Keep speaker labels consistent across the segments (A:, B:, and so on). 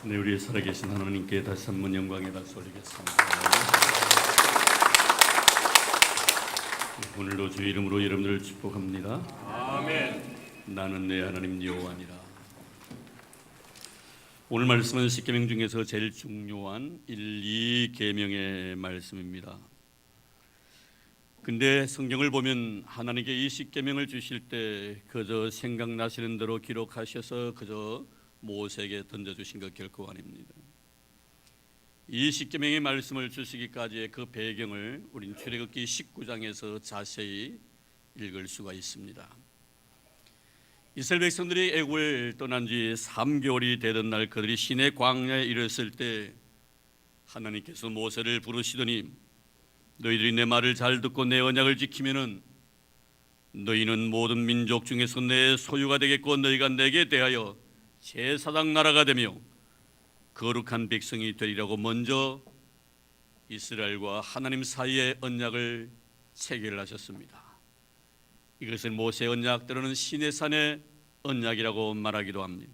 A: 네, 우리 살아계신 하나님께 다시 한번 영광의 박수 올리겠습니다. 오늘도 주의 이름으로 여러분들을 축복합니다. 아멘. 나는 내 하나님 여호와니라. 오늘 말씀은 십계명 중에서 제일 중요한 1, 2 계명의 말씀입니다. 근데 성경을 보면 하나님께 이 십계명을 주실 때 그저 생각나시는 대로 기록하셔서 그저 모세에게 던져주신 것 결코 아닙니다. 이 십계명의 말씀을 주시기까지의 그 배경을 우린 출애굽기 19장에서 자세히 읽을 수가 있습니다. 이스라엘 백성들이 애굽을 떠난 지 3개월이 되던 날 그들이 시내 광야에 이르렀을 때 하나님께서 모세를 부르시더니 너희들이 내 말을 잘 듣고 내 언약을 지키면은 너희는 모든 민족 중에서 내 소유가 되겠고 너희가 내게 대하여 제사장 나라가 되며 거룩한 백성이 되리라고 먼저 이스라엘과 하나님 사이의 언약을 체결하셨습니다. 이것을 모세의 언약 때로는 시내산의 언약이라고 말하기도 합니다.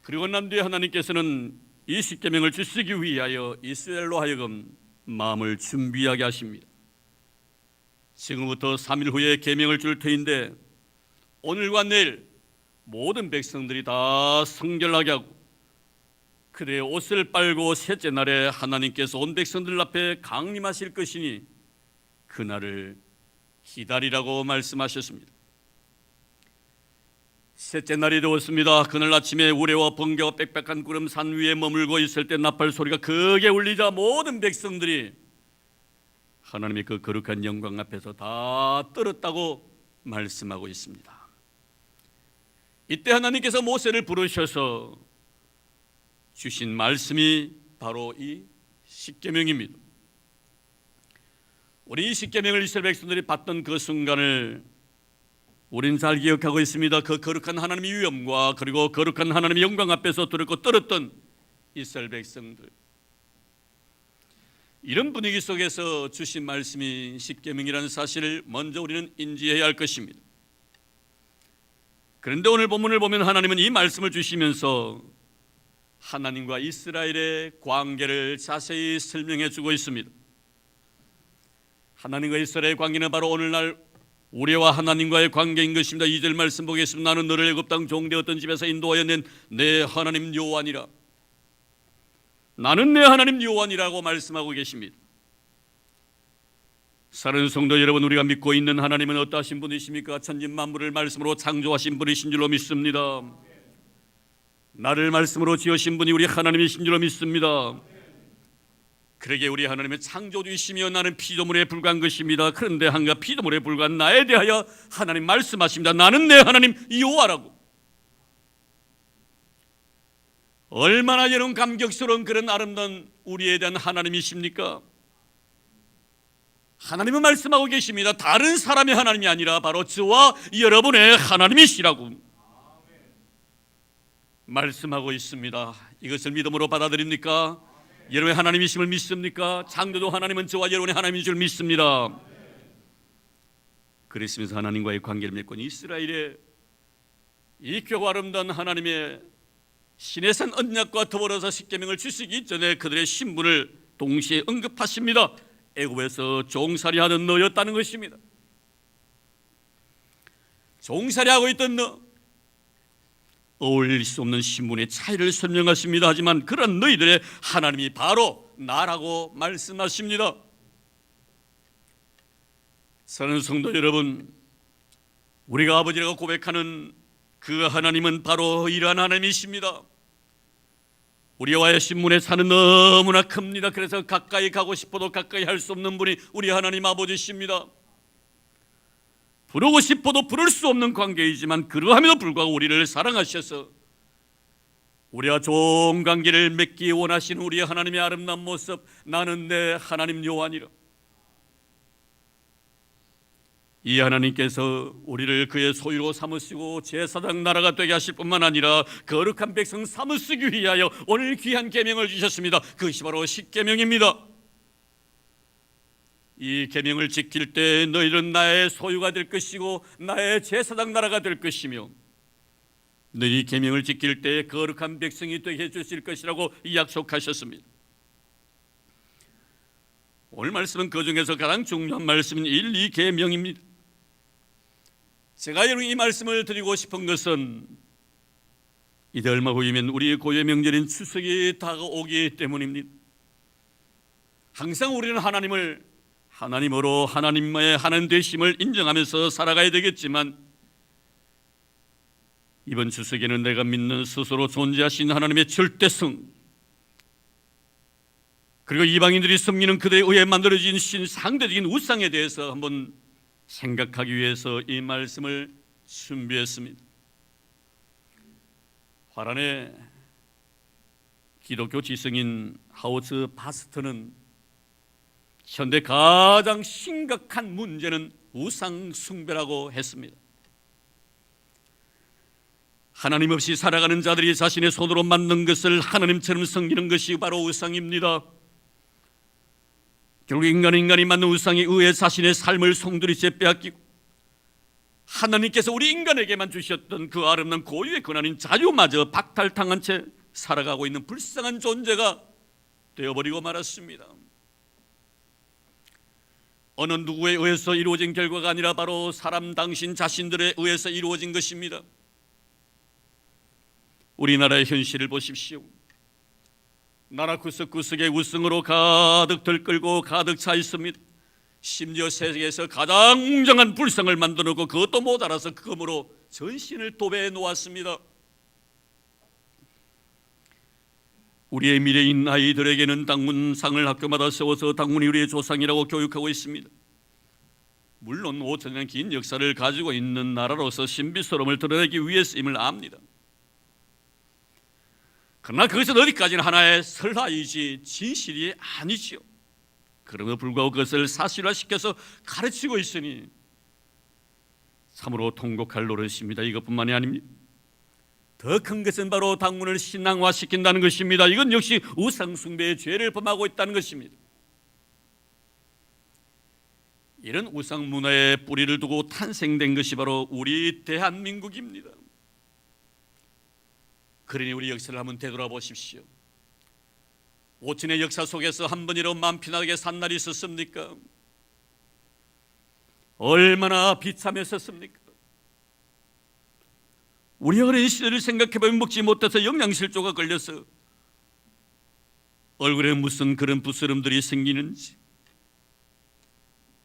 A: 그리고 난 뒤에 하나님께서는 이 십계명을 주시기 위하여 이스라엘로 하여금 마음을 준비하게 하십니다. 지금부터 3일 후에 계명을 줄 터인데 오늘과 내일 모든 백성들이 다 성결하게 하고 그들의 옷을 빨고 셋째 날에 하나님께서 온 백성들 앞에 강림하실 것이니 그날을 기다리라고 말씀하셨습니다. 셋째 날이 되었습니다. 그날 아침에 우레와 번개와 빽빽한 구름 산 위에 머물고 있을 때 나팔 소리가 크게 울리자 모든 백성들이 하나님의 그 거룩한 영광 앞에서 다 떨었다고 말씀하고 있습니다. 이때 하나님께서 모세를 부르셔서 주신 말씀이 바로 이 십계명입니다. 우리 이 십계명을 이스라엘 백성들이 받던 그 순간을 우리는 잘 기억하고 있습니다. 그 거룩한 하나님의 위엄과 그리고 거룩한 하나님의 영광 앞에서 두렵고 떨었던 이스라엘 백성들, 이런 분위기 속에서 주신 말씀이 십계명이라는 사실을 먼저 우리는 인지해야 할 것입니다. 그런데 오늘 본문을 보면 하나님은 이 말씀을 주시면서 하나님과 이스라엘의 관계를 자세히 설명해 주고 있습니다. 하나님과 이스라엘의 관계는 바로 오늘날 우리와 하나님과의 관계인 것입니다. 2절 말씀 보겠습니다. 나는 너를 애굽 땅 종되었던 집에서 인도하여 낸 내 하나님 여호와니라. 나는 내 하나님 여호와니라고 말씀하고 계십니다. 사랑하는 성도 여러분, 우리가 믿고 있는 하나님은 어떠하신 분이십니까? 천지 만물을 말씀으로 창조하신 분이신 줄로 믿습니다. 나를 말씀으로 지으신 분이 우리 하나님이신 줄로 믿습니다. 그러게 우리 하나님은 창조주이시며 나는 피조물에 불과한 것입니다. 그런데 한가 피조물에 불과한 나에 대하여 하나님 말씀하십니다. 나는 내 하나님 여호와라고. 얼마나 여러분 감격스러운 그런 아름다운 우리에 대한 하나님이십니까? 하나님은 말씀하고 계십니다. 다른 사람의 하나님이 아니라 바로 저와 여러분의 하나님이시라고 말씀하고 있습니다. 이것을 믿음으로 받아들입니까? 여러분의 하나님이심을 믿습니까? 창조주 하나님은 저와 여러분의 하나님인 줄 믿습니다. 그랬으면서 하나님과의 관계를 맺고 이스라엘의 이 크고 아름다운 하나님의 시내산 언약과 더불어서 십계명을 주시기 전에 그들의 신분을 동시에 언급하십니다. 애굽에서 종살이하던 너였다는 것입니다. 종살이하고 있던 너, 어울릴 수 없는 신분의 차이를 설명하십니다. 하지만 그런 너희들의 하나님이 바로 나라고 말씀하십니다. 사랑하는 성도 여러분, 우리가 아버지라고 고백하는 그 하나님은 바로 이러한 하나님이십니다. 우리와의 신분의 차는 너무나 큽니다. 그래서 가까이 가고 싶어도 가까이 할 수 없는 분이 우리 하나님 아버지십니다. 부르고 싶어도 부를 수 없는 관계이지만 그러함에도 불구하고 우리를 사랑하셔서 우리와 좋은 관계를 맺기 원하시는 우리 하나님의 아름다운 모습, 나는 내 하나님 여호와니라. 이 하나님께서 우리를 그의 소유로 삼으시고 제사장 나라가 되게 하실 뿐만 아니라 거룩한 백성 삼으시기 위하여 오늘 귀한 계명을 주셨습니다. 그것이 바로 십계명입니다. 이 계명을 지킬 때 너희는 나의 소유가 될 것이고 나의 제사장 나라가 될 것이며 너희 계명을 지킬 때 거룩한 백성이 되게 해주실 것이라고 약속하셨습니다. 오늘 말씀은 그 중에서 가장 중요한 말씀인 1, 2계명입니다. 제가 여러분 이 말씀을 드리고 싶은 것은 이제 얼마 후이면 우리의 고유의 명절인 추석이 다가오기 때문입니다. 항상 우리는 하나님을 하나님으로 하나님의 하나님 되심을 인정하면서 살아가야 되겠지만 이번 추석에는 내가 믿는 스스로 존재하신 하나님의 절대성, 그리고 이방인들이 섬기는 그들에 의해 만들어진 상대적인 우상에 대해서 한번 생각하기 위해서 이 말씀을 준비했습니다. 화란의 기독교 지성인 하워드 바스터는 현대 가장 심각한 문제는 우상 숭배라고 했습니다. 하나님 없이 살아가는 자들이 자신의 손으로 만든 것을 하나님처럼 섬기는 것이 바로 우상입니다. 결국 인간이 만든 우상에 의해 자신의 삶을 송두리째 빼앗기고 하나님께서 우리 인간에게만 주셨던 그 아름다운 고유의 권한인 자유마저 박탈당한 채 살아가고 있는 불쌍한 존재가 되어버리고 말았습니다. 어느 누구에 의해서 이루어진 결과가 아니라 바로 사람 당신 자신들에 의해서 이루어진 것입니다. 우리나라의 현실을 보십시오. 나라 구석구석에 우승으로 가득 들끓고 가득 차 있습니다. 심지어 세계에서 가장 웅장한 불상을 만들어 놓고 그것도 모자라서 금으로 전신을 도배해 놓았습니다. 우리의 미래인 아이들에게는 당문상을 학교마다 세워서 당문이 우리의 조상이라고 교육하고 있습니다. 물론 5천년 긴 역사를 가지고 있는 나라로서 신비스러움을 드러내기 위해서임을 압니다. 그러나 그것은 어디까지나 하나의 설화이지 진실이 아니지요. 그럼에도 불구하고 그것을 사실화시켜서 가르치고 있으니 참으로 통곡할 노릇입니다. 이것뿐만이 아닙니다. 더 큰 것은 바로 당문을 신앙화시킨다는 것입니다. 이건 역시 우상숭배의 죄를 범하고 있다는 것입니다. 이런 우상 문화에 뿌리를 두고 탄생된 것이 바로 우리 대한민국입니다. 그러니 우리 역사를 한번 되돌아보십시오. 5천의 역사 속에서 한 번이라도 마음 편하게 산 날이 있었습니까? 얼마나 비참했었습니까? 우리 어린 시절을 생각해보면 먹지 못해서 영양실조가 걸려서 얼굴에 무슨 그런 부스럼들이 생기는지,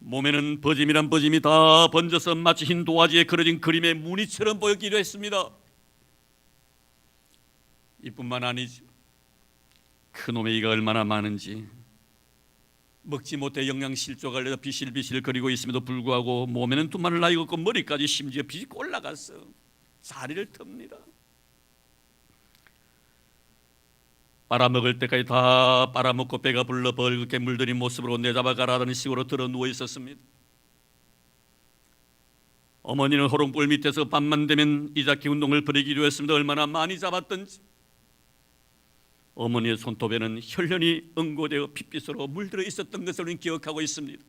A: 몸에는 버짐이란 버짐이 다 번져서 마치 흰 도화지에 그려진 그림의 무늬처럼 보였기도 했습니다. 이뿐만 아니죠. 그놈의 이가 얼마나 많은지, 먹지 못해 영양실조가 걸려서 비실비실 거리고 있음에도 불구하고 몸에는 두만을 나이 걷고 머리까지 심지어 빛이 올라갔어 자리를 틉니다. 빨아먹을 때까지 다 빨아먹고 배가 불러 벌겋게 물들인 모습으로 내잡아가라는 식으로 들어 누워 있었습니다. 어머니는 호롱불 밑에서 밤만 되면 이잡기 운동을 벌이기도 했습니다. 얼마나 많이 잡았던지. 어머니의 손톱에는 혈련이 응고되어 핏빛으로 물들어 있었던 것을 기억하고 있습니다.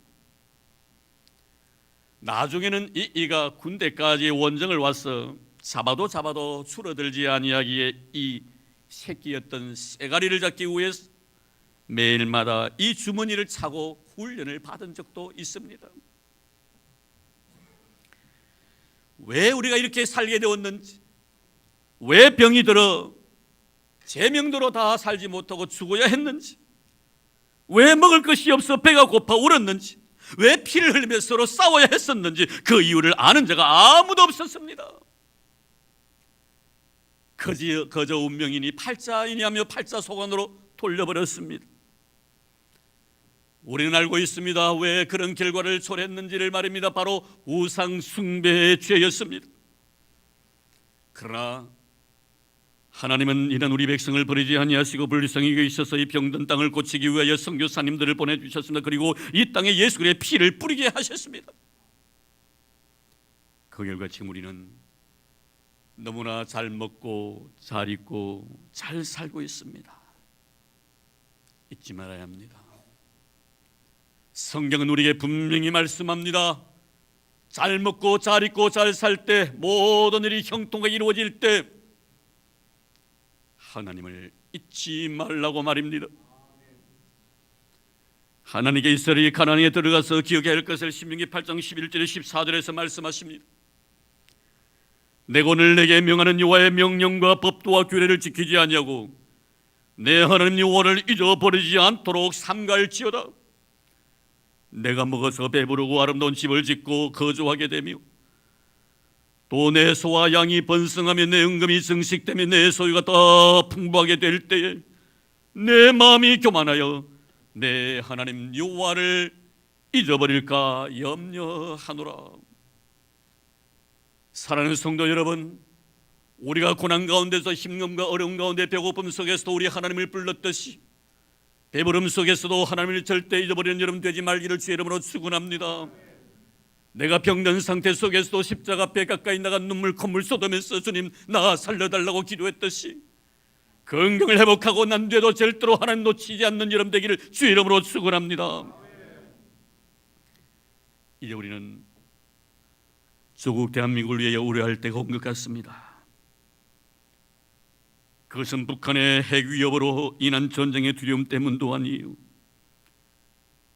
A: 나중에는 이가 군대까지 원정을 와서 잡아도 줄어들지 아니하기에 이 새끼였던 쇠가리를 잡기 위해서 매일마다 이 주머니를 차고 훈련을 받은 적도 있습니다. 왜 우리가 이렇게 살게 되었는지, 왜 병이 들어 제 명대로 다 살지 못하고 죽어야 했는지, 왜 먹을 것이 없어 배가 고파 울었는지, 왜 피를 흘리며 서로 싸워야 했었는지 그 이유를 아는 자가 아무도 없었습니다. 그저 운명이니 팔자이니 하며 팔자소관으로 돌려버렸습니다. 우리는 알고 있습니다. 왜 그런 결과를 초래했는지를 말입니다. 바로 우상 숭배의 죄였습니다. 그러나 하나님은 이런 우리 백성을 버리지 아니하시고 불쌍히 여기셔서 이 병든 땅을 고치기 위하여 선교사님들을 보내주셨습니다. 그리고 이 땅에 예수 그리스도의 피를 뿌리게 하셨습니다. 그 결과 지금 우리는 너무나 잘 먹고 잘 입고 잘 살고 있습니다. 잊지 말아야 합니다. 성경은 우리에게 분명히 말씀합니다. 잘 먹고 잘 입고 잘 살 때, 모든 일이 형통하게 이루어질 때 하나님을 잊지 말라고 말입니다. 하나님께 이스라엘이 가나안에 들어가서 기억해야 할 것을 신명기 8장 11절에 14절에서 말씀하십니다. 내가 오늘 내게 명하는 여호와의 명령과 법도와 규례를 지키지 아니하고 내 하나님 여호와를 잊어버리지 않도록 삼가할지어다. 내가 먹어서 배부르고 아름다운 집을 짓고 거주하게 되며 또 내 소와 양이 번성하며 내 은금이 증식되며 내 소유가 더 풍부하게 될 때에 내 마음이 교만하여 내 하나님 여호와를 잊어버릴까 염려하노라. 사랑하는 성도 여러분, 우리가 고난 가운데서 힘듦과 어려움 가운데 배고픔 속에서도 우리 하나님을 불렀듯이 배부름 속에서도 하나님을 절대 잊어버리는 여러분 되지 말기를 주의 이름으로 축원합니다. 내가 병든 상태 속에서도 십자가 앞에 가까이 나간 눈물 콧물 쏟으면서 주님 나 살려달라고 기도했듯이 건강을 회복하고 난 뒤에도 절대로 하나님 놓치지 않는 여러분 되기를 주의 이름으로 축원합니다. 이제 우리는 조국 대한민국을 위해 우려할 때가 온 것 같습니다. 그것은 북한의 핵 위협으로 인한 전쟁의 두려움 때문도 아니에요.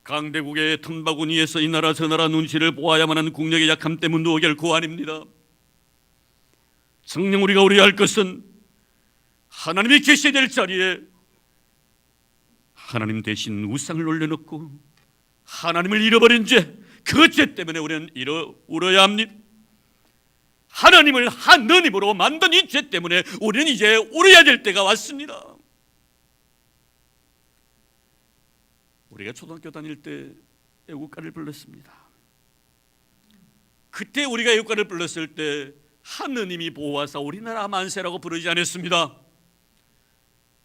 A: 강대국의 틈바구니에서 이 나라 저 나라 눈치를 보아야만 하는 국력의 약함 때문도 결코 아닙니다. 정녕 우리가 우려할 것은 하나님이 계셔야 될 자리에 하나님 대신 우상을 올려놓고 하나님을 잃어버린 죄, 그 죄 때문에 우리는 울어야 합니다. 하나님을 하느님으로 만든 이 죄 때문에 우리는 이제 울어야 될 때가 왔습니다. 우리가 초등학교 다닐 때 애국가를 불렀습니다. 그때 우리가 애국가를 불렀을 때 하느님이 보호하사 우리나라 만세라고 부르지 않았습니다.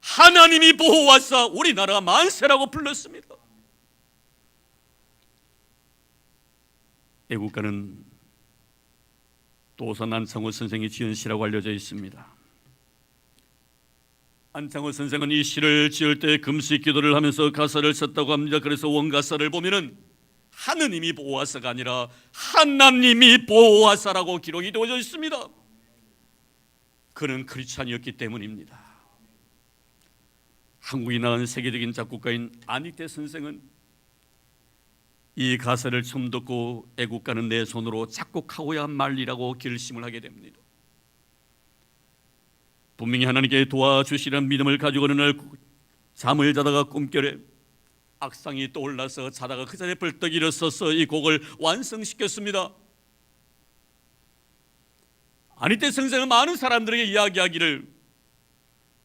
A: 하나님이 보호하사 우리나라 만세라고 불렀습니다. 애국가는 도선 안창호 선생이 지은 시라고 알려져 있습니다. 안창호 선생은 이 시를 지을 때 금식 기도를 하면서 가사를 썼다고 합니다. 그래서 원가사를 보면은 하느님이 보호하사가 아니라 하나님이 보호하사라고 기록이 되어져 있습니다. 그는 크리스찬이었기 때문입니다. 한국이 낳은 세계적인 작곡가인 안익태 선생은 이 가사를 처음 듣고 애국가는 내 손으로 작곡하고야 말리라고 결심을 하게 됩니다. 분명히 하나님께 도와주시라는 믿음을 가지고 어느 날 잠을 자다가 꿈결에 악상이 떠올라서 자다가 그 자리에 벌떡 일어서서 이 곡을 완성시켰습니다. 안익태 선생은 많은 사람들에게 이야기하기를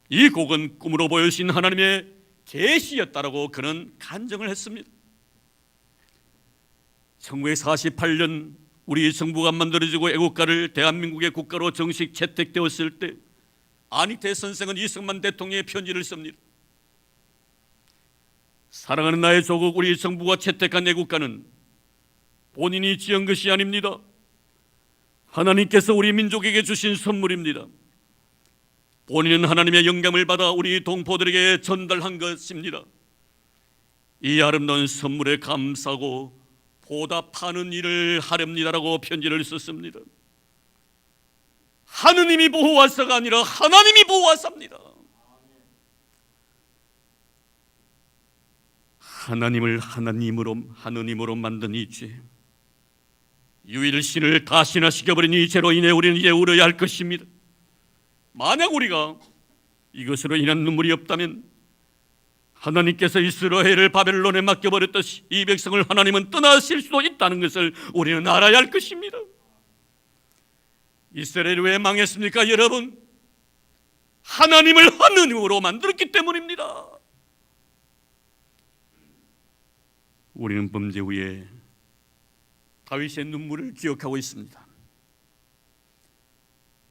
A: 이 곡은 꿈으로 보여주신 하나님의 계시였다라고 그는 간증을 했습니다. 1948년 우리 정부가 만들어지고 애국가를 대한민국의 국가로 정식 채택되었을 때 안익태 선생은 이승만 대통령의 편지를 씁니다. 사랑하는 나의 조국, 우리 정부가 채택한 애국가는 본인이 지은 것이 아닙니다. 하나님께서 우리 민족에게 주신 선물입니다. 본인은 하나님의 영감을 받아 우리 동포들에게 전달한 것입니다. 이 아름다운 선물에 감사하고 보답하는 일을 하렵니다라고 편지를 썼습니다. 하느님이 보호하사가 아니라 하나님이 보호하사입니다. 하나님을 하느님으로 만든 이 죄, 유일신을 다시나 시켜버린 이 죄로 인해 우리는 이제 울어야 할 것입니다. 만약 우리가 이것으로 인한 눈물이 없다면 하나님께서 이스라엘을 바벨론에 맡겨버렸듯이 이 백성을 하나님은 떠나실 수도 있다는 것을 우리는 알아야 할 것입니다. 이스라엘이 왜 망했습니까? 여러분, 하나님을 하느님으로 만들었기 때문입니다. 우리는 범죄 후에 다윗의 눈물을 기억하고 있습니다.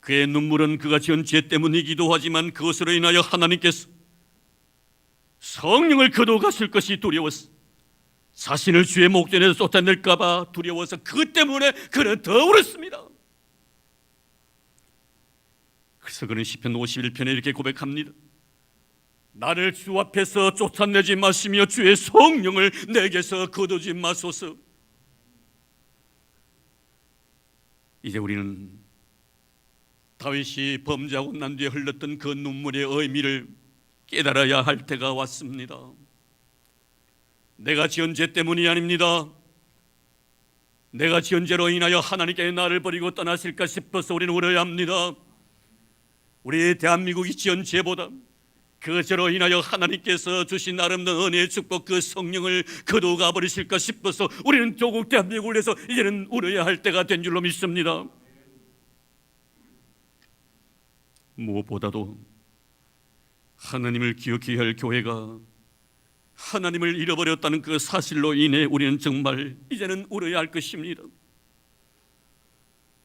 A: 그의 눈물은 그가 지은 죄 때문이기도 하지만 그것으로 인하여 하나님께서 성령을 거둬갔을 것이 두려워서 자신을 주의 목전에서 쫓아낼까 봐 두려워서 그 때문에 그는 더 울었습니다. 그래서 그는 시편 51편에 이렇게 고백합니다. 나를 주 앞에서 쫓아내지 마시며 주의 성령을 내게서 거두지 마소서. 이제 우리는 다윗이 범죄하고 난 뒤에 흘렀던 그 눈물의 의미를 깨달아야 할 때가 왔습니다. 내가 지은 죄 때문이 아닙니다. 내가 지은 죄로 인하여 하나님께 나를 버리고 떠나실까 싶어서 우리는 울어야 합니다. 우리 대한민국이 지은 죄보다 그 죄로 인하여 하나님께서 주신 아름다운 은혜의 축복, 그 성령을 거두어 버리실까 싶어서 우리는 조국 대한민국을 위해서 이제는 울어야 할 때가 된 줄로 믿습니다. 무엇보다도 하나님을 기억해야 할 교회가 하나님을 잃어버렸다는 그 사실로 인해 우리는 정말 이제는 울어야 할 것입니다.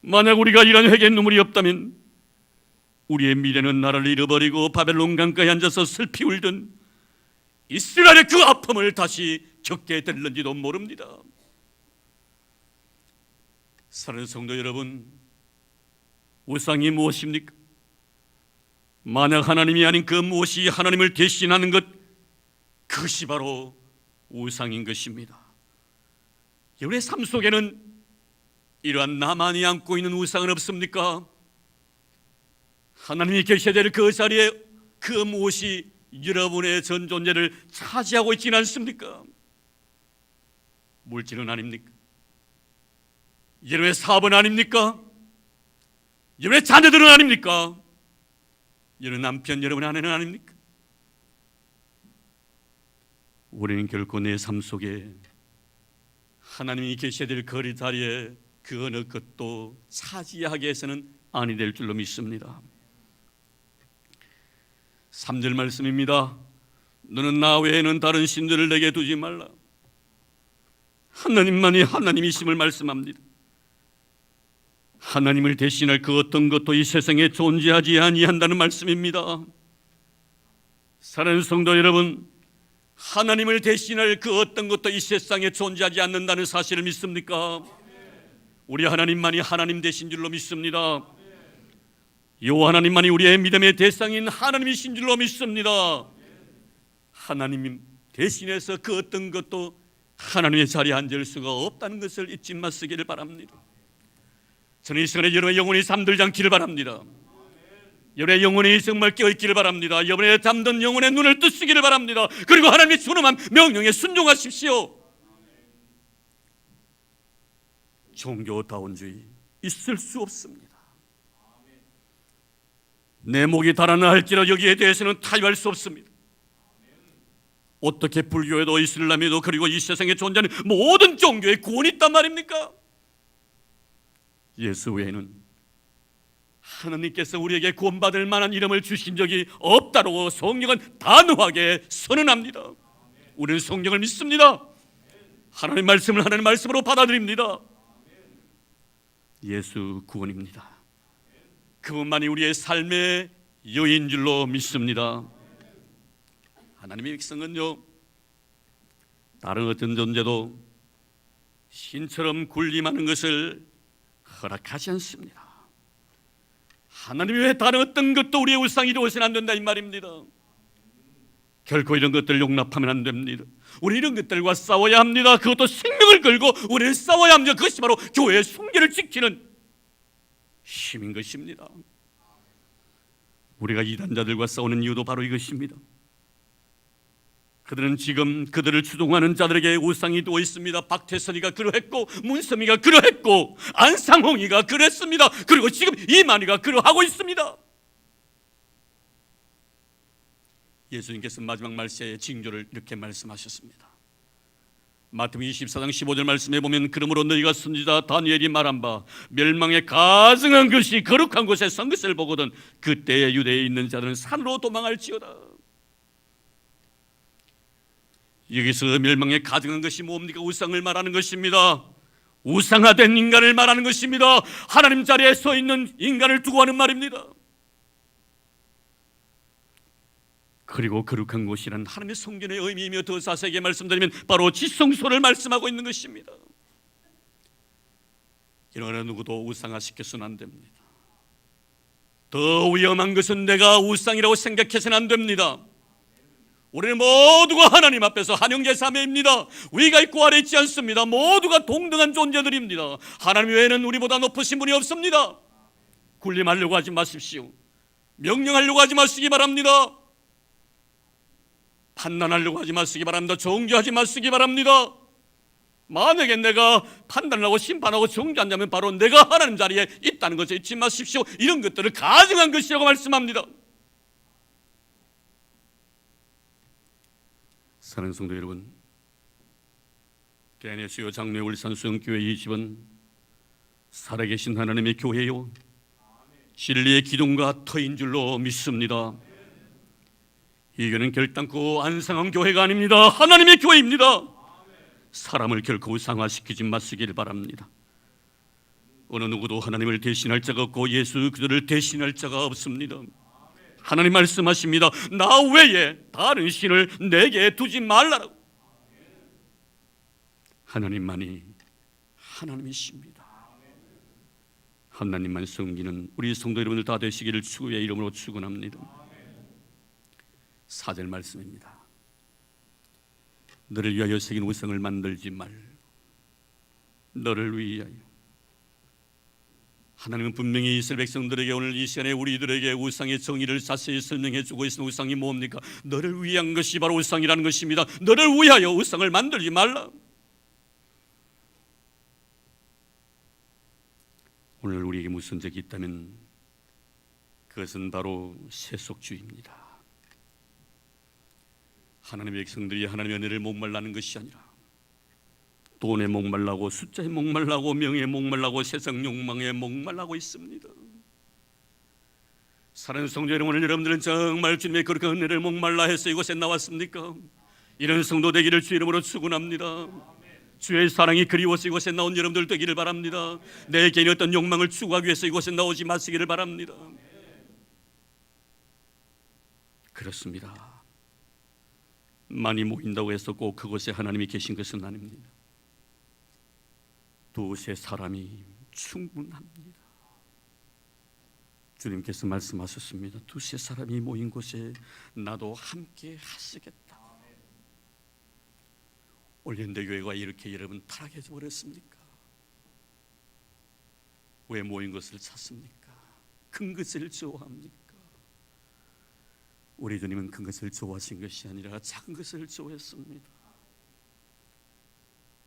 A: 만약 우리가 이런 회개의 눈물이 없다면 우리의 미래는 나라를 잃어버리고 바벨론 강가에 앉아서 슬피 울던 이스라엘의 그 아픔을 다시 겪게 될는지도 모릅니다. 사랑하는 성도 여러분, 우상이 무엇입니까? 만약 하나님이 아닌 그 무엇이 하나님을 대신하는 것, 그것이 바로 우상인 것입니다. 여러분의 삶 속에는 이러한 나만이 안고 있는 우상은 없습니까? 하나님이 계셔야 될 그 자리에 그 무엇이 여러분의 전 존재를 차지하고 있지는 않습니까? 물질은 아닙니까? 여러분의 사업은 아닙니까? 여러분의 자녀들은 아닙니까? 여러분 남편, 여러분의 아내는 아닙니까? 우리는 결코 내 삶 속에 하나님이 계셔야 될 그 자리에 그 어느 것도 차지하게 해서는 아니 될 줄로 믿습니다. 3절 말씀입니다. 너는 나 외에는 다른 신들을 내게 두지 말라. 하나님만이 하나님이심을 말씀합니다. 하나님을 대신할 그 어떤 것도 이 세상에 존재하지 아니한다는 말씀입니다. 사랑하는 성도 여러분, 하나님을 대신할 그 어떤 것도 이 세상에 존재하지 않는다는 사실을 믿습니까? 우리 하나님만이 하나님 되신 줄로 믿습니다. 여호와 하나님만이 우리의 믿음의 대상인 하나님이신 줄로 믿습니다. 하나님 대신해서 그 어떤 것도 하나님의 자리에 앉을 수가 없다는 것을 잊지 마시기를 바랍니다. 저는 이 시간에 여러분의 영혼이 잠들지 않기를 바랍니다. 여러분의 영혼이 정말 깨어있기를 바랍니다. 여러분의 잠든 영혼의 눈을 뜨시기를 바랍니다. 그리고 하나님의 준엄한 명령에 순종하십시오. 종교다운주의 있을 수 없습니다. 내 목이 달아나 할지라도 여기에 대해서는 타협할 수 없습니다. 어떻게 불교에도 이슬람에도 그리고 이 세상에 존재하는 모든 종교에 구원이 있단 말입니까? 예수 외에는 하나님께서 우리에게 구원받을 만한 이름을 주신 적이 없다고 성경은 단호하게 선언합니다. 우리는 성경을 믿습니다. 하나님의 말씀을 하나님의 말씀으로 받아들입니다. 예수 구원입니다. 그분만이 우리의 삶의 여인 줄로 믿습니다. 하나님의 백성은요, 다른 어떤 존재도 신처럼 군림하는 것을 허락하지 않습니다. 하나님이 왜 다른 어떤 것도 우리의 우상이 되어서는 안 된다 이 말입니다. 결코 이런 것들을 용납하면 안 됩니다. 우리 이런 것들과 싸워야 합니다. 그것도 생명을 걸고 우리는 싸워야 합니다. 그것이 바로 교회의 순결을 지키는 힘인 것입니다. 우리가 이단자들과 싸우는 이유도 바로 이것입니다. 그들은 지금 그들을 추종하는 자들에게 우상이 되어 있습니다. 박태선이가 그러했고, 문선미가 그러했고, 안상홍이가 그랬습니다. 그리고 지금 이만희가 그러하고 있습니다. 예수님께서 마지막 말세의 징조를 이렇게 말씀하셨습니다. 마태복음 24장 15절 말씀에 보면, 그러므로 너희가 선지자 다니엘이 말한 바 멸망에 가증한 것이 거룩한 곳에 선 것을 보거든 그때에 유대에 있는 자들은 산으로 도망할지어다. 여기서 멸망에 가증한 것이 뭡니까? 우상을 말하는 것입니다. 우상화된 인간을 말하는 것입니다. 하나님 자리에 서 있는 인간을 두고 하는 말입니다. 그리고 거룩한 곳이란 하나님의 성전의 의미이며, 더 자세하게 말씀드리면 바로 지성소를 말씀하고 있는 것입니다. 이런 어느 누구도 우상화시켜서는 안 됩니다. 더 위험한 것은 내가 우상이라고 생각해서는 안 됩니다. 우리는 모두가 하나님 앞에서 한영제사매입니다. 위가 있고 아래 있지 않습니다. 모두가 동등한 존재들입니다. 하나님 외에는 우리보다 높으신 분이 없습니다. 군림하려고 하지 마십시오. 명령하려고 하지 마시기 바랍니다. 판단하려고 하지 마시기 바랍니다. 정죄하지 마시기 바랍니다. 만약에 내가 판단하고 심판하고 정죄한다면 바로 내가 하나님 자리에 있다는 것을 잊지 마십시오. 이런 것들을 가정한 것이라고 말씀합니다. 사랑하는 성도 여러분, 개내수요 장로의 울산 수영교회 이 집은 살아계신 하나님의 교회요 진리의 기둥과 터인 줄로 믿습니다. 이 교회는 결단코 안상한 교회가 아닙니다. 하나님의 교회입니다. 사람을 결코 우상화시키지 마시길 바랍니다. 어느 누구도 하나님을 대신할 자가 없고 예수 그들을 대신할 자가 없습니다. 하나님 말씀하십니다. 나 외에 다른 신을 내게 두지 말라라고. 하나님만이 하나님이십니다. 하나님만 섬기는 우리 성도 여러분들 다 되시기를 주의 이름으로 축원합니다. 4절 말씀입니다. 너를 위하여 새긴 우상을 만들지 말고 너를 위하여. 하나님은 분명히 이스라엘 백성들에게 오늘 이 시간에 우리들에게 우상의 정의를 자세히 설명해 주고 있는 우상이 뭡니까? 너를 위한 것이 바로 우상이라는 것입니다. 너를 위하여 우상을 만들지 말라. 오늘 우리에게 무슨 적이 있다면 그것은 바로 세속주의입니다. 하나님의 백성들이 하나님의 은혜를 목말라는 것이 아니라 돈에 목말라고 숫자에 목말라고 명예에 목말라고 세상 욕망에 목말라고 있습니다. 사랑하는 성도 여러분, 오늘 여러분들은 정말 주님의 그렇게 은혜를 목말라 해서 이곳에 나왔습니까? 이런 성도 되기를 주 이름으로 축원합니다. 주의 사랑이 그리워서 이곳에 나온 여러분들 되기를 바랍니다. 내 개인의 어떤 욕망을 추구하기 위해서 이곳에 나오지 마시기를 바랍니다. 그렇습니다. 많이 모인다고 해서 꼭 그곳에 하나님이 계신 것은 아닙니다. 두세 사람이 충분합니다. 주님께서 말씀하셨습니다. 두세 사람이 모인 곳에 나도 함께 하시겠다. 올현대교회가 이렇게 여러분 타락해져 버렸습니까? 왜 모인 것을 찾습니까? 큰 것을 좋아합니까? 우리 주님은 큰 것을 좋아하신 것이 아니라 작은 것을 좋아했습니다.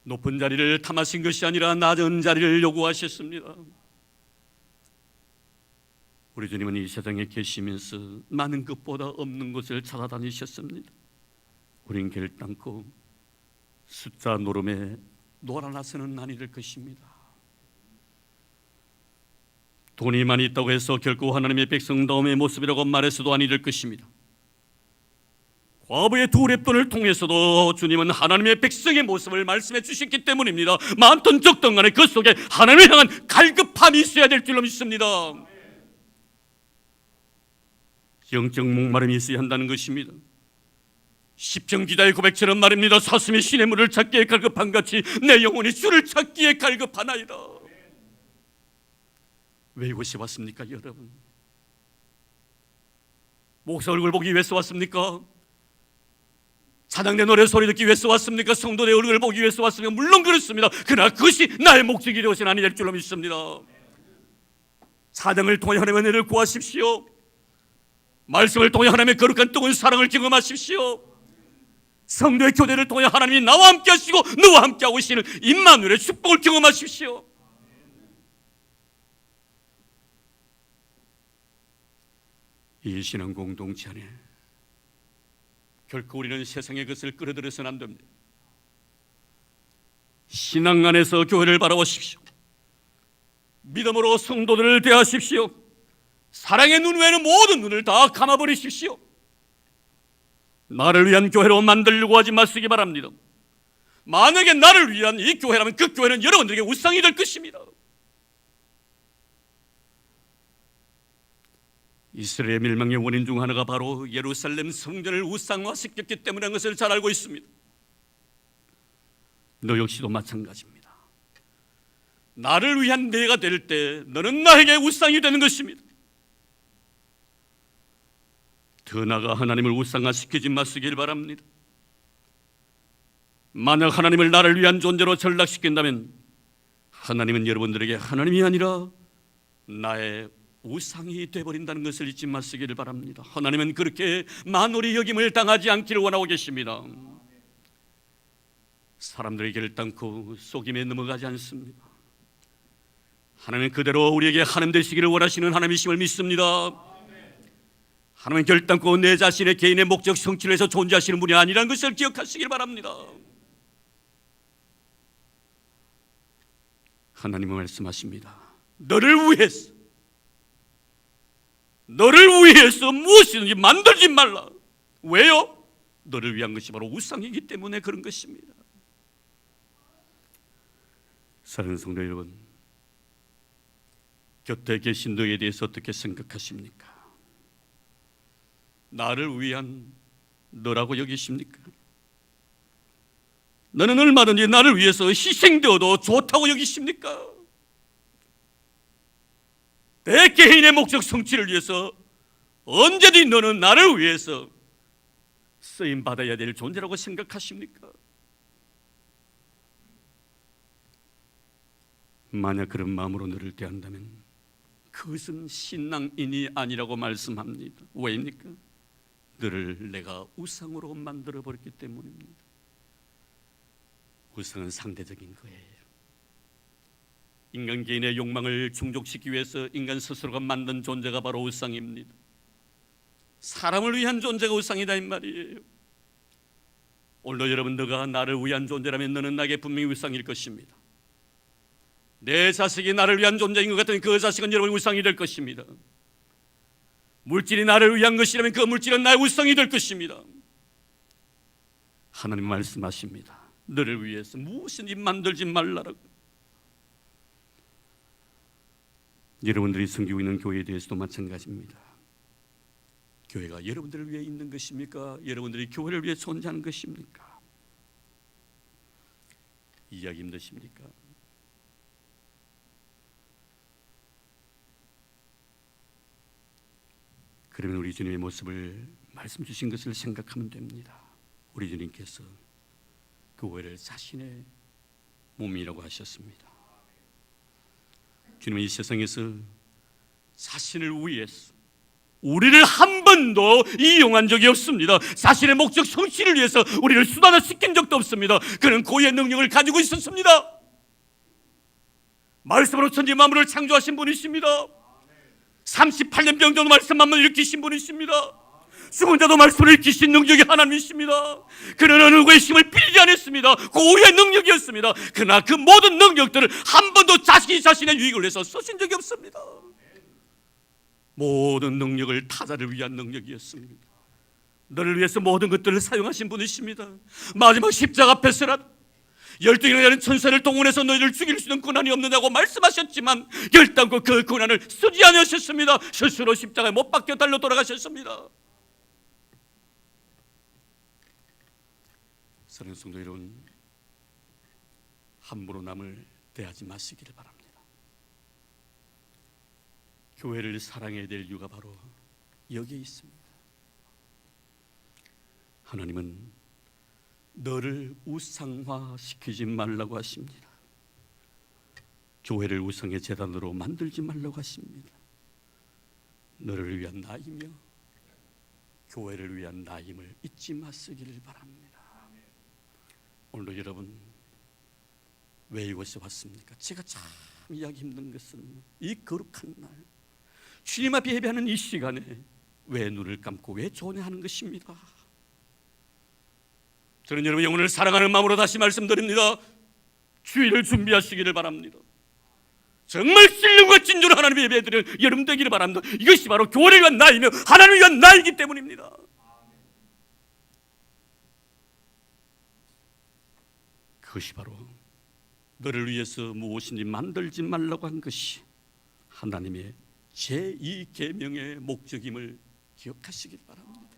A: 높은 자리를 탐하신 것이 아니라 낮은 자리를 요구하셨습니다. 우리 주님은 이 세상에 계시면서 많은 것보다 없는 것을 찾아다니셨습니다. 우린 결단코 숫자 노름에 놀아나서는 아니 될 것입니다. 돈이 많이 있다고 해서 결코 하나님의 백성다움의 모습이라고 말해서도 아니 될 것입니다. 과부의 두 랩돈을 통해서도 주님은 하나님의 백성의 모습을 말씀해 주셨기 때문입니다. 많든 적든 간에 그 속에 하나님을 향한 갈급함이 있어야 될 줄로 믿습니다. 영적 목마름이 있어야 한다는 것입니다. 십정기다의 고백처럼 말입니다. 사슴이 신의 물을 찾기에 갈급한 같이 내 영혼이 주를 찾기에 갈급하나이다. 왜 이곳에 왔습니까, 여러분? 목사 얼굴 보기 위해서 왔습니까? 찬양대 노래 소리 듣기 위해서 왔습니까? 성도의 얼굴을 보기 위해서 왔습니까? 물론 그렇습니다. 그러나 그것이 나의 목적이 되어서는 아니 될 줄로 믿습니다. 찬양을 통해 하나님의 은혜를 구하십시오. 말씀을 통해 하나님의 거룩한 뜨거운 사랑을 경험하십시오. 성도의 교대를 통해 하나님이 나와 함께 하시고 너와 함께 하고 계시는 임마누엘의 축복을 경험하십시오. 이 신앙 공동체 안에 결코 우리는 세상의 것을 끌어들여서는 안 됩니다. 신앙 안에서 교회를 바라보십시오. 믿음으로 성도들을 대하십시오. 사랑의 눈 외에는 모든 눈을 다 감아버리십시오. 나를 위한 교회로 만들려고 하지 마시기 바랍니다. 만약에 나를 위한 이 교회라면 그 교회는 여러분들에게 우상이 될 것입니다. 이스라엘의 멸망의 원인 중 하나가 바로 예루살렘 성전을 우상화시켰기 때문이라는 것을 잘 알고 있습니다. 너 역시도 마찬가지입니다. 나를 위한 내가 될 때 너는 나에게 우상이 되는 것입니다. 더 나아가 하나님을 우상화시키지 마시길 바랍니다. 만약 하나님을 나를 위한 존재로 전락시킨다면 하나님은 여러분들에게 하나님이 아니라 나의 우상이 되어버린다는 것을 잊지 마시기를 바랍니다. 하나님은 그렇게 만홀히 여김을 당하지 않기를 원하고 계십니다. 사람들의 결단코 속임에 넘어가지 않습니다. 하나님은 그대로 우리에게 하나님 되시기를 원하시는 하나님이심을 믿습니다. 하나님은 결단코 내 자신의 개인의 목적 성취를 해서 존재하시는 분이 아니라는 것을 기억하시길 바랍니다. 하나님은 말씀하십니다. 너를 위해서 무엇이든지 만들지 말라. 왜요? 너를 위한 것이 바로 우상이기 때문에 그런 것입니다. 사랑하는 성도 여러분, 곁에 계신 너에 대해서 어떻게 생각하십니까? 나를 위한 너라고 여기십니까? 너는 얼마든지 나를 위해서 희생되어도 좋다고 여기십니까? 내 개인의 목적 성취를 위해서 언제든지 너는 나를 위해서 쓰임받아야 될 존재라고 생각하십니까? 만약 그런 마음으로 너를 대한다면 그것은 신앙인이 아니라고 말씀합니다. 왜입니까? 너를 내가 우상으로 만들어버렸기 때문입니다. 우상은 상대적인 거예요. 인간 개인의 욕망을 충족시키기 위해서 인간 스스로가 만든 존재가 바로 우상입니다. 사람을 위한 존재가 우상이다 이 말이에요. 오늘도 여러분, 너가 나를 위한 존재라면 너는 나에게 분명히 우상일 것입니다. 내 자식이 나를 위한 존재인 것 같으면 그 자식은 여러분의 우상이 될 것입니다. 물질이 나를 위한 것이라면 그 물질은 나의 우상이 될 것입니다. 하나님 말씀하십니다. 너를 위해서 무엇이든지 만들지 말라라고. 여러분들이 섬기고 있는 교회에 대해서도 마찬가지입니다. 교회가 여러분들을 위해 있는 것입니까? 여러분들이 교회를 위해 존재하는 것입니까? 이해하기 힘드십니까? 그러면 우리 주님의 모습을 말씀 주신 것을 생각하면 됩니다. 우리 주님께서 교회를 자신의 몸이라고 하셨습니다. 주님은 이 세상에서 자신을 위해서 우리를 한 번도 이용한 적이 없습니다. 자신의 목적 성취를 위해서 우리를 수단화시킨 적도 없습니다. 그는 고유의 능력을 가지고 있었습니다. 말씀으로 천지 만물을 창조하신 분이십니다. 38년 병자도 말씀만 일으키신 분이십니다. 죽은 자도 말씀을 일으키신 능력이 하나님이십니다. 그는 어느 누구의 힘을 빌지 않았습니다. 고유의 능력이었습니다. 그러나 그 모든 능력들을 한 번도 자신의 유익을 위해서 쓰신 적이 없습니다. 모든 능력을 타자를 위한 능력이었습니다. 너를 위해서 모든 것들을 사용하신 분이십니다. 마지막 십자가 앞에서라도 12인의 되는 천사를 동원해서 너희를 죽일 수 있는 권한이 없느냐고 말씀하셨지만 결단코 그 권한을 쓰지 않으셨습니다. 스스로 십자가에 못 박혀 달려 돌아가셨습니다. 사랑하는 성도 여러분, 함부로 남을 대하지 마시기를 바랍니다. 교회를 사랑해야 될 이유가 바로 여기에 있습니다. 하나님은 너를 우상화시키지 말라고 하십니다. 교회를 우상의 제단으로 만들지 말라고 하십니다. 너를 위한 나이며 교회를 위한 나임을 잊지 마시기를 바랍니다. 오늘도 여러분, 왜 이곳에 왔습니까? 제가 참 이해하기 힘든 것은 이 거룩한 날 주님 앞에 예배하는 이 시간에 왜 눈을 감고 왜 존해하는 것입니다. 저는 여러분 영혼을 사랑하는 마음으로 다시 말씀드립니다. 주일을 준비하시기를 바랍니다. 정말 신령과 진주로 하나님의 예배드리는 여러분 되기를 바랍니다. 이것이 바로 교회를 위한 나이며 하나님을 위한 나이기 때문입니다. 그것이 바로 너를 위해서 무엇인지 만들지 말라고 한 것이 하나님의 제2계명의 목적임을 기억하시길 바랍니다.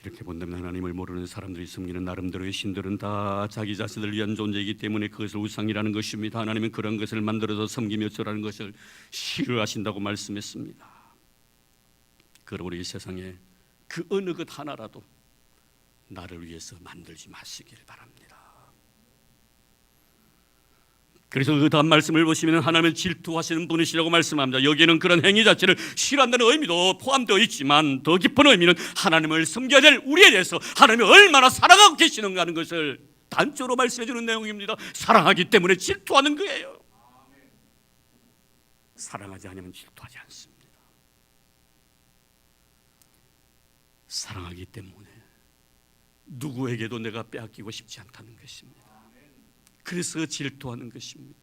A: 이렇게 본다면 하나님을 모르는 사람들이 섬기는 나름대로의 신들은 다 자기 자신을 위한 존재이기 때문에 그것을 우상이라는 것입니다. 하나님은 그런 것을 만들어서 섬기며 절하는 것을 싫어하신다고 말씀했습니다. 그러므로 이 세상에 그 어느 것 하나라도 나를 위해서 만들지 마시길 바랍니다. 그래서 그 다음 말씀을 보시면 하나님은 질투하시는 분이시라고 말씀합니다. 여기에는 그런 행위 자체를 싫어한다는 의미도 포함되어 있지만 더 깊은 의미는 하나님을 섬겨야 될 우리에 대해서 하나님이 얼마나 사랑하고 계시는가 하는 것을 단적으로 말씀해 주는 내용입니다. 사랑하기 때문에 질투하는 거예요. 사랑하지 않으면 질투하지 않습니다. 사랑하기 때문에 누구에게도 내가 빼앗기고 싶지 않다는 것입니다. 그래서 질투하는 것입니다.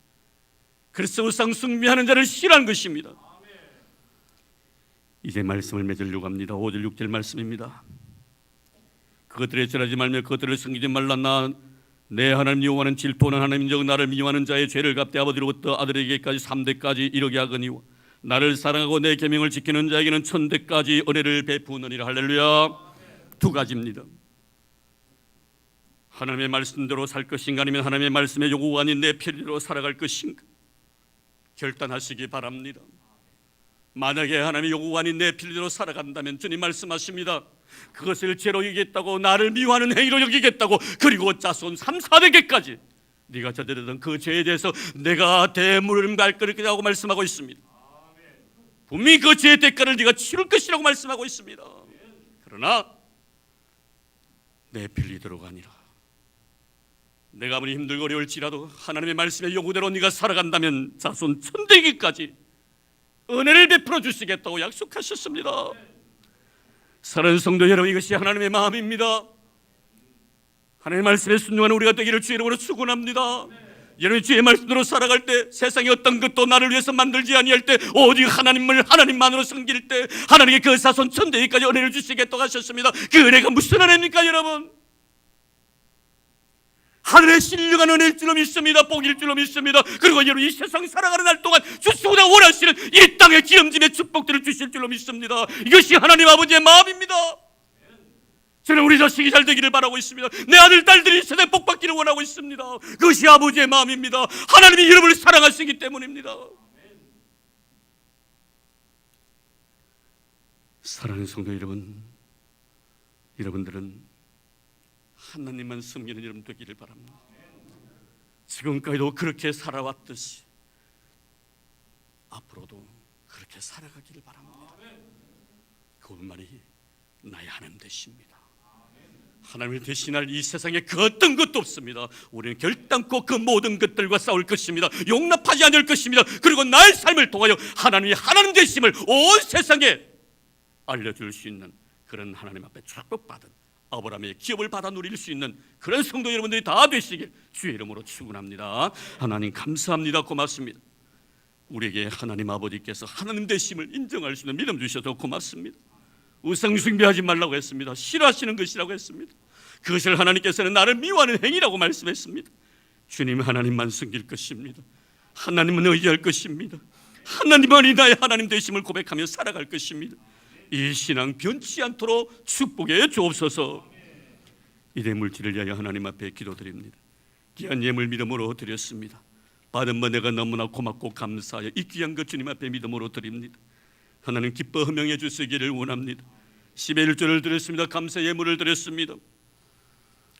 A: 그래서 우상 숭배하는 자를 싫어하는 것입니다. 이제 말씀을 맺으려고 합니다. 5절 6절 말씀입니다. 그것들에 절하지 말며 그것들을 섬기지 말라. 나 내 하나님 여호와는 질투하는 하나님인즉 나를 미워하는 자의 죄를 갚되 아버지로부터 아들에게까지 3대까지 이르게 하거니와 나를 사랑하고 내 계명을 지키는 자에게는 1000대까지 은혜를 베푸느니라. 할렐루야. 두 가지입니다. 하나님의 말씀대로 살 것인가 아니면 하나님의 말씀에 요구가 아닌 내 편리로 살아갈 것인가 결단하시기 바랍니다. 만약에 하나님의 요구가 아닌 내 편리로 살아간다면 주님 말씀하십니다. 그것을 죄로 여기겠다고 나를 미워하는 행위로 여기겠다고 그리고 자손 3, 4대까지 네가 저지르던 그 죄에 대해서 내가 대물을 갈 거라고 말씀하고 있습니다. 분명히 그 죄의 대가를 네가 치를 것이라고 말씀하고 있습니다. 그러나 내 편리대로가 아니라 내가 아무리 힘들고 어려울지라도 하나님의 말씀의 요구대로 네가 살아간다면 자손 1000대기까지 은혜를 베풀어 주시겠다고 약속하셨습니다. 사랑하는 성도 여러분, 이것이 하나님의 마음입니다. 하나님의 말씀에 순종하는 우리가 되기를 주의 이름으로 축원합니다. 여러분이 주의 말씀대로 살아갈 때 세상에 어떤 것도 나를 위해서 만들지 아니할 때 오직 하나님만으로 섬길 때 하나님의 그 자손 1000대기까지 은혜를 주시겠다고 하셨습니다. 그 은혜가 무슨 은혜입니까 여러분? 하늘의 신령한 은혜일 줄로 믿습니다. 복일 줄로 믿습니다. 그리고 여러분 이 세상 살아가는 날 동안 주시고자 원하시는 이 땅의 기름짐의 축복들을 주실 줄로 믿습니다. 이것이 하나님 아버지의 마음입니다. 저는 우리 자식이 잘 되기를 바라고 있습니다. 내 아들 딸들이 세상에 복받기를 원하고 있습니다. 그것이 아버지의 마음입니다. 하나님이 여러분을 사랑하시기 때문입니다. 사랑하는 성도 여러분, 여러분들은 하나님만 섬기는 여러분 되기를 바랍니다. 지금까지도 그렇게 살아왔듯이 앞으로도 그렇게 살아가기를 바랍니다. 그분만이 나의 하나님 되십니다. 하나님을 대신할 이 세상에 그 어떤 것도 없습니다. 우리는 결단코 그 모든 것들과 싸울 것입니다. 용납하지 않을 것입니다. 그리고 나의 삶을 통하여 하나님이 하나님 되심을 온 세상에 알려줄 수 있는 그런 하나님 앞에 축복받은 아브라함의 기업을 받아 누릴 수 있는 그런 성도 여러분들이 다 되시길 주의 이름으로 축원합니다. 하나님 감사합니다. 고맙습니다. 우리에게 하나님 아버지께서 하나님 되심을 인정할 수 있는 믿음 주셔서 고맙습니다. 우상 숭배하지 말라고 했습니다. 싫어하시는 것이라고 했습니다. 그것을 하나님께서는 나를 미워하는 행위라고 말씀했습니다. 주님 하나님만 섬길 것입니다. 하나님은 의지할 것입니다. 하나님만이 나의 하나님 되심을 고백하며 살아갈 것입니다. 이 신앙 변치 않도록 축복해 주옵소서. 이대 물질을 위하여 하나님 앞에 기도드립니다. 귀한 예물 믿음으로 드렸습니다. 받은 바 내가 너무나 고맙고 감사하여 이 귀한 것 주님 앞에 믿음으로 드립니다. 하나님 기뻐 허명해 주시기를 원합니다. 10의 1조를 드렸습니다. 감사 예물을 드렸습니다.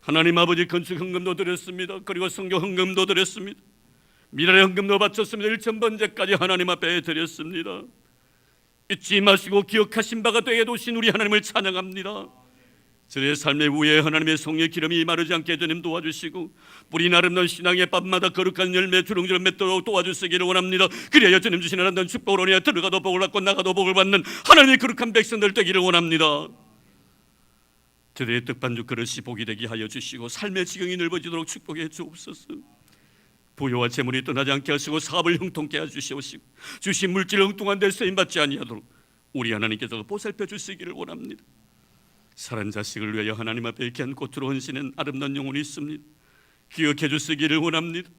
A: 하나님 아버지 건축 헌금도 드렸습니다. 그리고 성교 헌금도 드렸습니다. 미랄의 헌금도 바쳤습니다. 1000번째까지 하나님 앞에 드렸습니다. 잊지 마시고 기억하신 바가 되게 도신 우리 하나님을 찬양합니다. 저의 삶의 위에 하나님의 성령의 기름이 마르지 않게 주님 도와주시고 뿌리 아름다운 신앙의 밤마다 거룩한 열매 주렁주렁 맺도록 도와주시기를 원합니다. 그래야 주님 주시는 하나님 축복을 원해 들어가도 복을 받고 나가도 복을 받는 하나님의 거룩한 백성들 되기를 원합니다. 저의 떡반죽 그릇이 복이 되게 하여 주시고 삶의 지경이 넓어지도록 축복해 주옵소서. 부요와 재물이 떠나지 않게 하시고 사업을 형통케 해주시옵시고 주신 물질을 엉뚱한 데 쓰임받지 아니하도록 우리 하나님께서 보살펴 주시기를 원합니다. 살은 자식을 위하여 하나님 앞에 귀한 꽃으로 헌신한 아름다운 영혼이 있습니다. 기억해 주시기를 원합니다.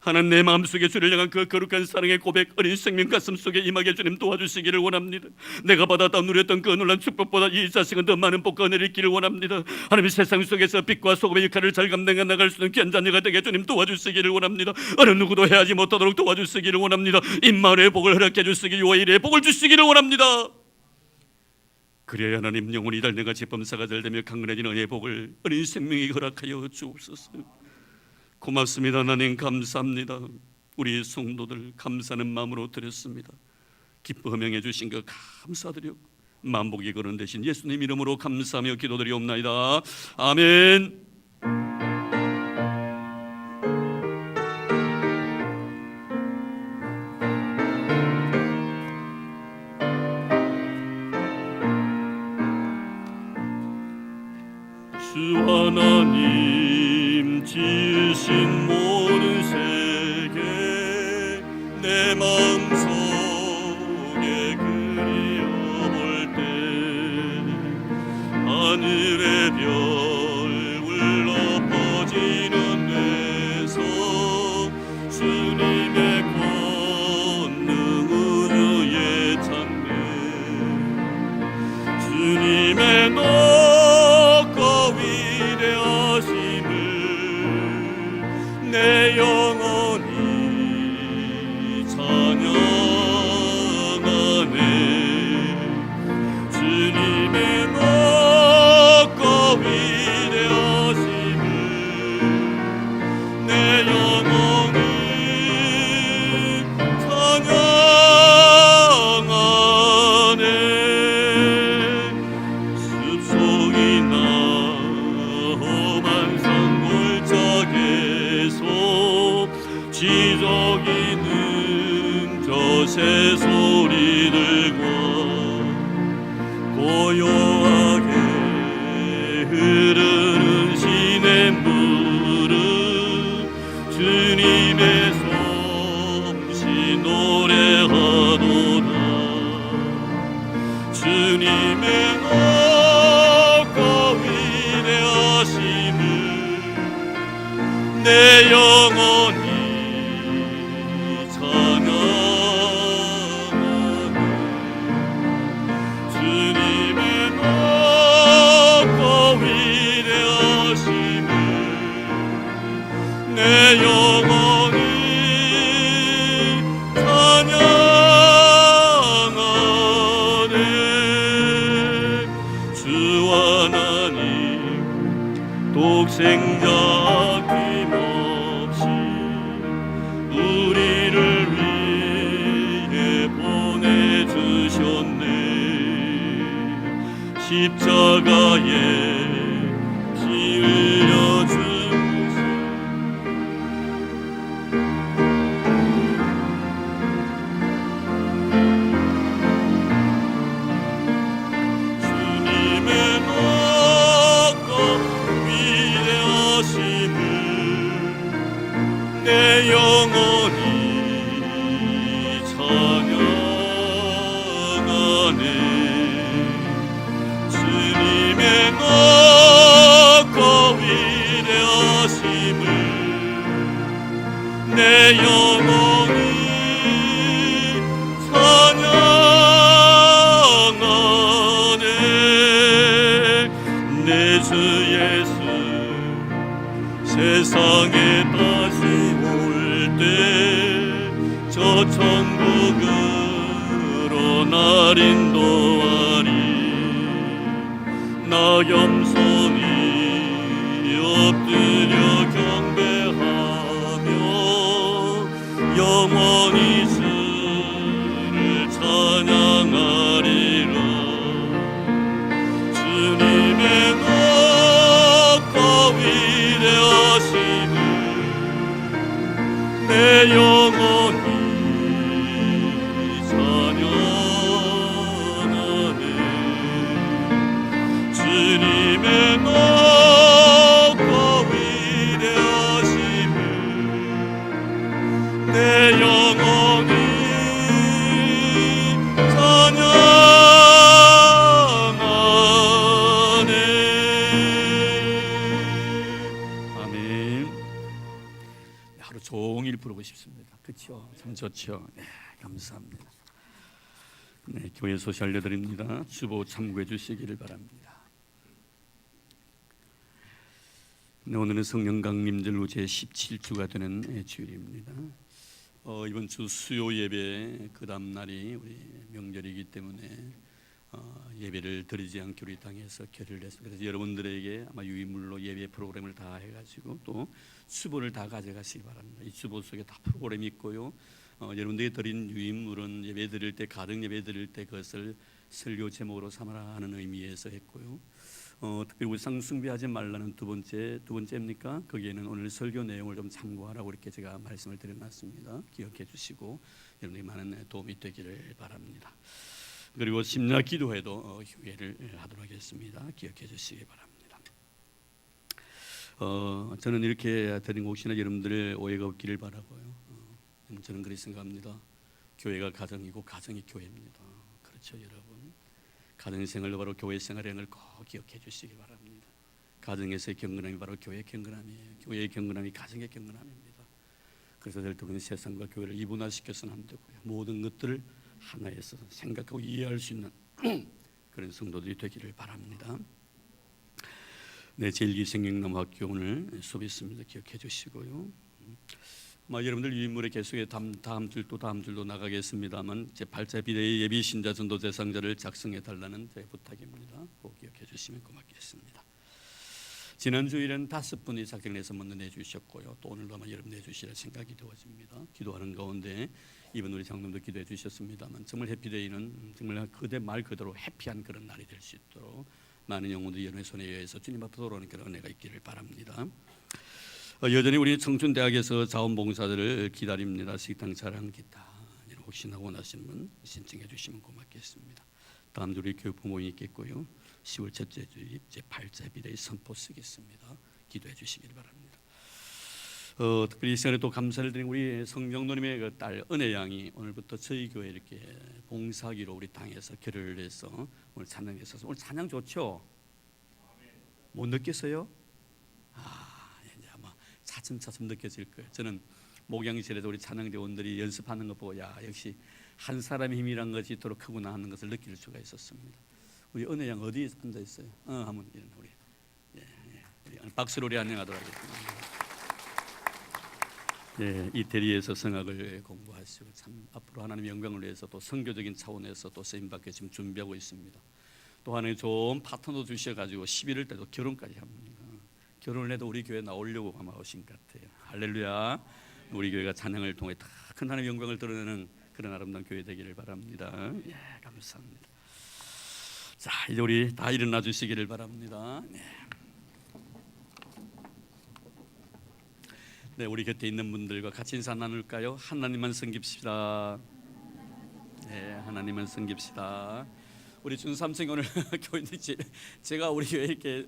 A: 하나님 내 마음속에 주를 향한 그 거룩한 사랑의 고백 어린 생명 가슴속에 임하게 주님 도와주시기를 원합니다. 내가 받았다 누렸던 그 놀란 축복보다 이 자식은 더 많은 복과 은혜를 있기를 원합니다. 하나님 세상 속에서 빛과 소금의 역할을 잘 감당해 나갈 수 있는 귀한 자녀가 되게 주님 도와주시기를 원합니다. 어느 누구도 해하지 못하도록 도와주시기를 원합니다. 임마누의 복을 허락해 주시기 요일의 복을 주시기를 원합니다. 그래야 하나님 영혼이 달려가 제범사가 잘 되며 강건해지는 은혜의 복을 어린 생명이 허락하여 주옵소서. 고맙습니다. 하나님 감사합니다. 우리 성도들 감사하는 마음으로 드렸습니다. 기뻐 허명해 주신 것 감사드리고 만복이 거론 되신 예수님 이름으로 감사하며 기도드리옵나이다. 아멘. 주 하나님 지으신 모든 세계 내 마음속에 그리워볼 때 하늘의 별 울려 퍼지는 데서 주님의 권능으로 예찬네 주님의 내 영혼이 찬양하네 주님의 높고 위대하심을 내 영혼이 찬양하네 숲속이나 험한 산골짜기에서 지저귀는 저 새소리들과 고요하게 흐르는 시냇물은 주님의 솜씨 노래하도다 주님의 높고 위대하심을 내 영혼이 내 영혼이 찬양하네 주 하나님 독생자 아낌없이 우리를 위해 보내주셨네 십자가에 피 흘려 내 영혼이 찬양하네 주님의 높고 위대하심을 내 영혼이 찬양하네 내 주 예수 세상에 다시 저 천국으로 날 인도하리 나 겸손히 엎드려 경배하며 영원히 주를 찬양하리라 주님의 높고 위대하심을 내 영혼이 찬양하네 주님의 높고 위대하심을 내 영혼이 찬양하네 아멘. 하루 종일 부르고 싶습니다. 그렇죠? 참 좋죠. 네, 감사합니다. 네, 교회 소식 알려드립니다. 주보 참고해 주시기를 바랍니다. 네, 오늘은 성령 강림절 제 17주가 되는 주일입니다. 이번 주 수요 예배 그 다음 날이 우리 명절이기 때문에 예배를 드리지 않기로 이 땅에서 결의를 했습니다. 그래서 여러분들에게 아마 유인물로 예배 프로그램을 다 해가지고 또 수보를 다 가져가시기 바랍니다. 이 수보 속에 다 프로그램이 있고요. 여러분들이 드린 유인물은 예배 드릴 때, 가정 예배 드릴 때 그것을 설교 제목으로 삼아라 하는 의미에서 했고요. 특별히 우상 숭배하지 말라는 두 번째입니까? 거기에는 오늘 설교 내용을 좀 참고하라고 이렇게 제가 말씀을 드려놨습니다. 기억해 주시고 여러분들이 많은 도움이 되기를 바랍니다. 그리고 심야 기도회도 휴회를 하도록 하겠습니다. 기억해 주시기 바랍니다. 저는 이렇게 드린 혹시나 여러분들 오해가 없기를 바라고요. 저는 그렇게 생각합니다. 교회가 가정이고 가정이 교회입니다. 그렇죠, 여러분. 가정생활로 바로 교회 생활을 꼭 기억해 주시기 바랍니다. 가정에서의 경건함이 바로 교회의 경건함이에요. 교회의 경건함이 가정의 경건함입니다. 그래서 절대로 세상과 교회를 이분화시켜서는 안 되고요. 모든 것들을 하나에서 생각하고 이해할 수 있는 그런 성도들이 되기를 바랍니다. 네, 제1기 학교 오늘 수업 있습니다. 기억해 주시고요. 여러분들 유인물에 계속해 다음 줄도 나가겠습니다만 제 8차 비대위 예비 신자 전도 대상자를 작성해 달라는 제 부탁입니다. 꼭 기억해 주시면 고맙겠습니다. 지난 주일은 5분이 작정해서 먼저 내주셨고요. 또 오늘도 아마 여러분 내주시라 생각이 되어집니다. 기도하는 가운데 이번 우리 장로님도 기도해 주셨습니다만 정말 해피데이는 정말 말 그대로 해피한 그런 날이 될 수 있도록 많은 영혼들이 여러분의 손에 의해서 주님 앞으로 돌아오는 그런 은혜가 있기를 바랍니다. 여전히 우리 청춘대학에서 자원봉사들을 기다립니다. 식당 자랑 기타 혹시나 원하시는 분 신청해 주시면 고맙겠습니다. 다음 주 우리 교육부 모임이 있겠고요. 10월 첫째 주일 제8차 비대위 선포 쓰겠습니다. 기도해 주시길 바랍니다. 특별히 이 시간에 또 감사를 드린 우리 성경노님의 그 딸 은혜 양이 오늘부터 저희 교회 이렇게 봉사하기로 우리 당에서 결의를 해서 오늘 찬양했어서 오늘 찬양 좋죠? 못 느꼈어요? 이제 아마 차츰차츰 느껴질 거예요. 저는 목양실에서 우리 찬양대원들이 연습하는 거 보고 야 역시 한 사람의 힘이란 것이 이토록 크구나 하는 것을 느낄 수가 있었습니다. 우리 은혜 양 어디에 앉아 있어요? 한번 우리 박수로 우리 안녕하도록 하겠습니다. 이태리에서 성악을 공부하시고 참 앞으로 하나님의 영광을 위해서 또 선교적인 차원에서 또 쓰임받게 지금 준비하고 있습니다. 또 하나님 좋은 파트너 주셔가지고 11월 때도 결혼까지 합니다. 결혼을 해도 우리 교회 나오려고 아마 오신 것 같아요. 할렐루야. 우리 교회가 찬양을 통해 다 큰 하나님의 영광을 드러내는 그런 아름다운 교회 되기를 바랍니다. 감사합니다. 자, 이제 우리 다 일어나 주시기를 바랍니다. 네, 우리 곁에 있는 분들과 같이 인사 나눌까요? 하나님만 섬깁시다. 네, 하나님만 섬깁시다. 우리 준삼성 오늘 교인들 제가 우리 교회 이렇게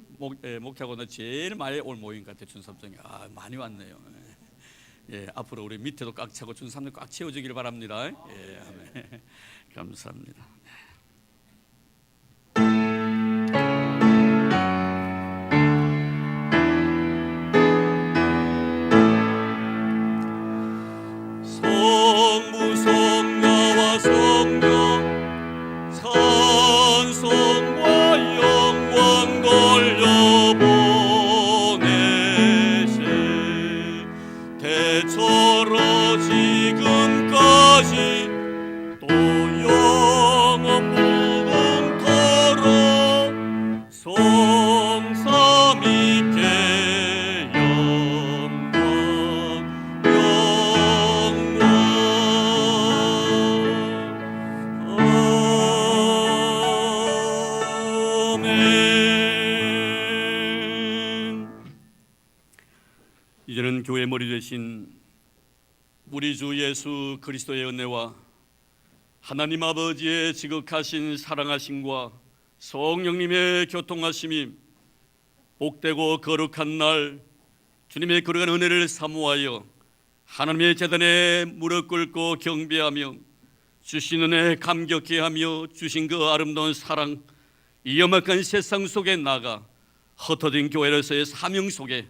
A: 목회하고는 제일 많이 올 모임 같아요. 준삼성이 많이 왔네요. 앞으로 우리 밑에도 꽉 차고 준삼성 꽉 채워주기를 바랍니다. 아멘. 감사합니다. 이제는 교회 머리 되신 우리 주 예수 그리스도의 은혜와 하나님 아버지의 지극하신 사랑하심과 성령님의 교통하심이 복되고 거룩한 날 주님의 거룩한 은혜를 사모하여 하나님의 제단에 무릎 꿇고 경배하며 주신 은혜에 감격해 하며 주신 그 아름다운 사랑, 이 연약한 세상 속에 나가 흩어진 교회로서의 사명 속에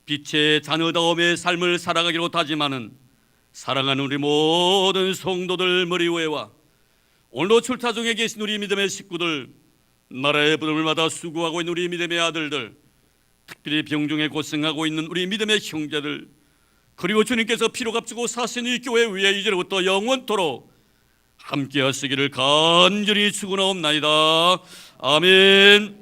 A: 빛의 자녀다움의 삶을 살아가기로 다짐하는 사랑하는 우리 모든 성도들 머리 위에와 오늘도 출타 중에 계신 우리 믿음의 식구들, 나라의 부름을 받아 수고하고 있는 우리 믿음의 아들들, 특별히 병중에 고생하고 있는 우리 믿음의 형제들, 그리고 주님께서 피로 값주고 사신 이 교회 위에 이제부터 영원토록 함께 하시기를 간절히 축원하옵나이다. 아멘.